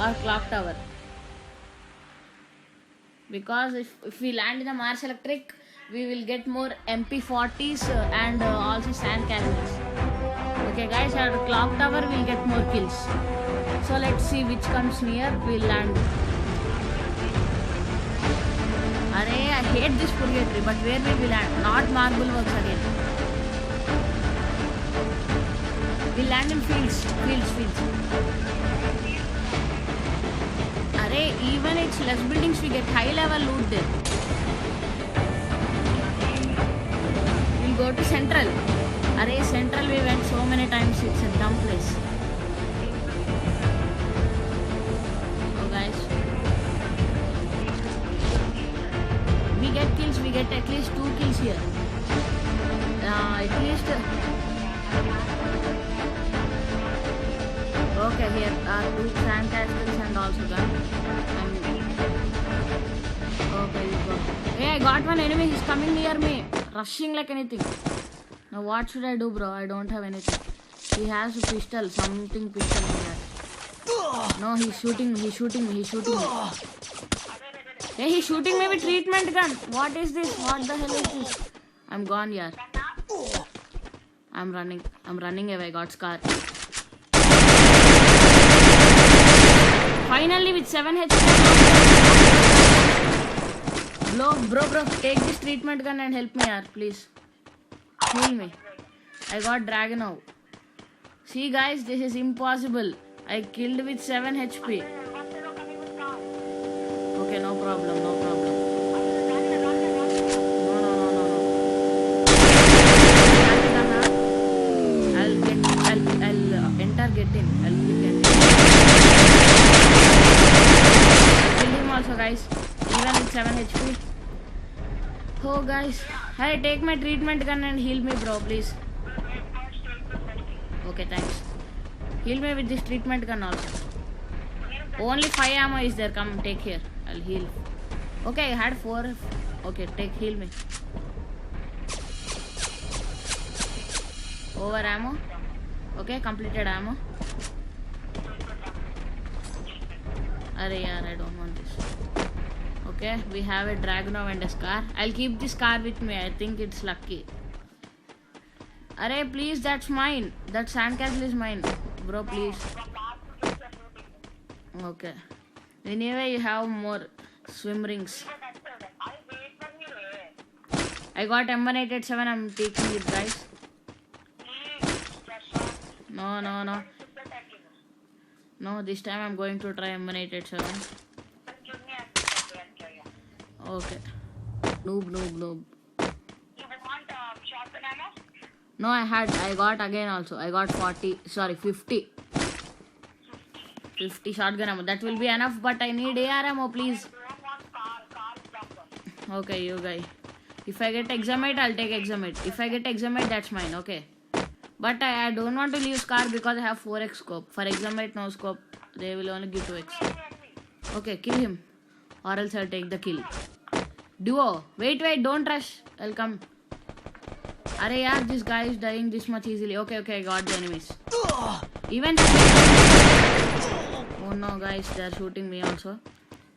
or clock tower. Because if we land in the Mars Electric, we will get more MP40s and also sand cannons. Okay guys, at clock tower we'll get more kills. So let's see which comes near, we'll land. Arey, I hate this purgatory, but where will we land? Not marble works again. We'll land in fields. Arey, even it's less buildings, we get high level loot there. We'll go to Central. Arey, Central we went so many times, it's a dumb place. Oh guys. We get kills, we get at least 2 kills here. At least... Okay, here are 2 sand castles and also gun. Okay, you go. Hey, I got one enemy, he's coming near me. Rushing like anything. Now what should I do, bro? I don't have anything. He has a pistol, something pistol in that. No, he's shooting me. Hey, he's shooting me with treatment gun. What is this? What the hell is this? I'm gone, yaar. I'm running away. I got scar. Finally, with 7 HP. Bro, take this treatment gun and help me, yaar, please. Heal me. I got Dragunov. See, guys, this is impossible. I killed with 7 HP. Okay, no problem. No. I'll get in. Kill him also, guys. Even with 7 HP. Oh, guys. Hey, take my treatment gun and heal me, bro, please. Okay, thanks. Heal me with this treatment gun also. Only 5 ammo is there. Come, take here. I'll heal. Okay, I had 4. Okay, heal me. Over ammo. Okay, completed ammo. Arey yaar, I don't want this. Okay, we have a Dragunov and a scar. I'll keep this scar with me. I think it's lucky. Arey, please, that's mine. That sandcastle is mine. Bro, please. Okay. Anyway, you have more swim rings. I got M187. I'm taking it, guys. No. No, this time I'm going to try M187. Okay. Noob. You want shotgun ammo? No, I got again also. I got 50 shotgun ammo. That will be enough, but I need AR ammo, please. Okay, you guys. If I get Examite, I'll take Examite. If I get Examite, that's mine, okay. But I don't want to leave Scar because I have 4x scope. For Examite, no scope. They will only give 2x. Okay, kill him. Or else I'll take the kill. Duo. Wait, don't rush. I'll come. Arey yaar, this guy is dying this much easily. Okay, I got the enemies. Even... Oh no, guys, they are shooting me also.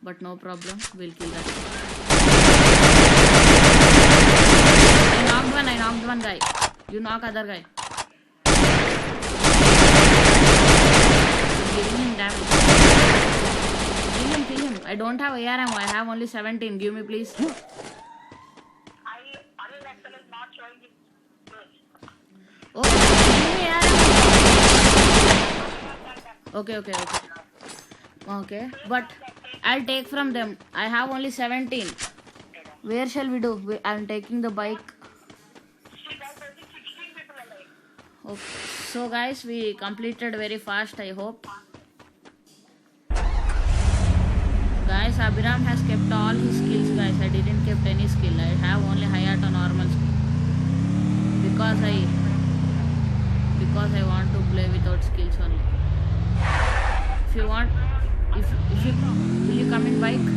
But no problem. We'll kill that. I knocked one guy. You knock other guy. Giving him damage. Kill him. I don't have AR ammo. I have only 17. Give me, please. Oh, give me AR ammo. Okay. But I'll take from them. I have only 17. Where shall we do? I'm taking the bike. Okay. So guys, we completed very fast, I hope. Guys, Abhiram has kept all his skills, guys. I didn't keep any skill. I have only high auto normal skill. Because I want to play without skills only. If you want, will you come in bike?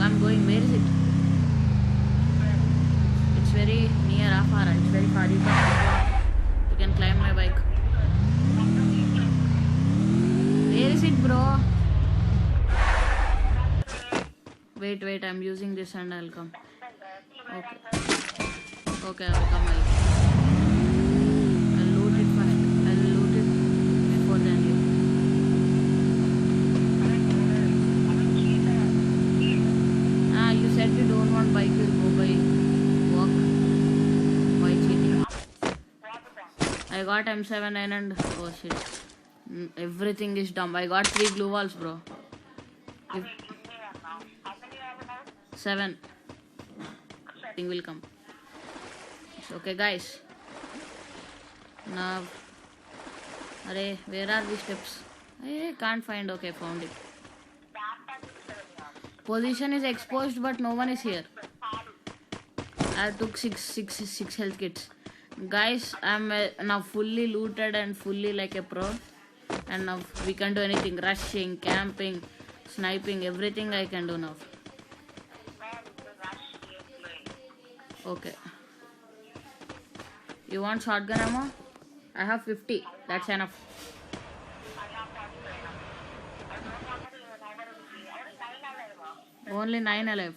I'm going. Where is it? It's very near Afara. It's very far. You can climb my bike. is it, bro? Wait, I'm using this and I'll come. Okay, I'll come. I'll loot it first. I'll loot it before then you. You said you don't want bike, you'll go by walk. Why cheating? I got M79 and oh shit. Everything is dumb. I got 3 glue walls, bro. 7. Thing will come. Okay, guys. Now, where are the steps? I can't find. Okay, found it. Position is exposed, but no one is here. I took six health kits. Guys, I'm now fully looted and fully like a pro. And now we can do anything. Rushing, camping, sniping, everything I can do now. Okay. You want shotgun ammo? I have 50. That's enough. Only 9 alive.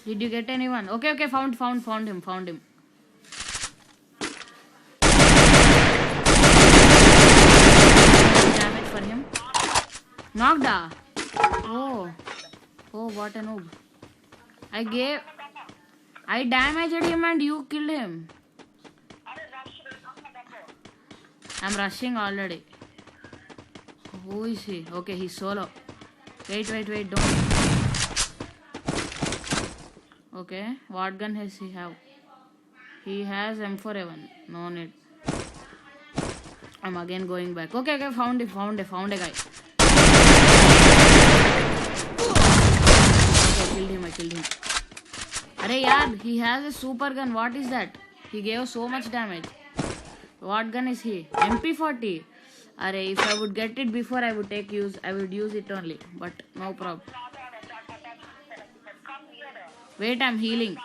Did you get anyone? Okay, found him. Damage for him. Knocked. Oh, what a noob. I damaged him and you killed him. I'm rushing already. Who is he? Okay, he's solo. Wait, don't. Okay, what gun does he have? He has M4A1. No need. I'm again going back. Okay, found a guy. Okay, I killed him. Arey yaar, he has a super gun. What is that? He gave so much damage. What gun is he? MP40. Arey, if I would get it before I would use it only. But no problem. Wait, I'm healing.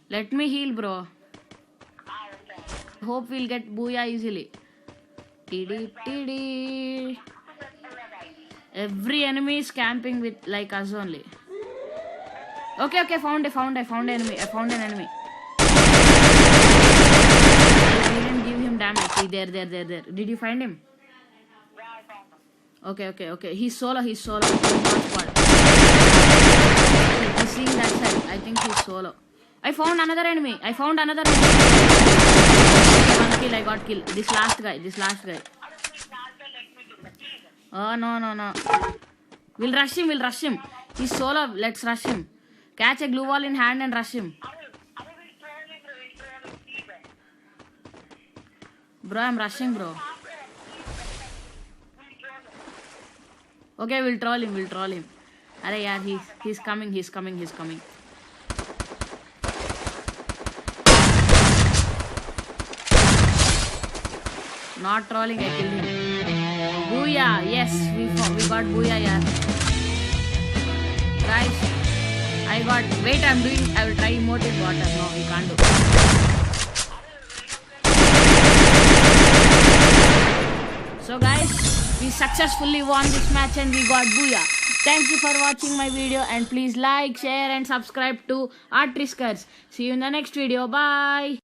Let me heal, bro. Hope we'll get booyah easily. Every enemy is camping with like us only. Okay, found an enemy. I didn't give him damage. See, there. Did you find him? Okay. He's solo. He's seeing that side. I think he's solo. I found another enemy. Okay, 1 kill. I got kill. This last guy. Oh, no. We'll rush him. He's solo. Let's rush him. Catch a glue wall in hand and rush him. Bro, I'm rushing, bro. Okay, we'll troll him. Arey yaar, he's coming. Not trolling, I killed him. Booyah! Yes, we got booyah, yaar. Guys, I will try emoted water. No, we can't do. So guys, we successfully won this match and we got booyah. Thank you for watching my video and please like, share and subscribe to Art Riskers. See you in the next video. Bye.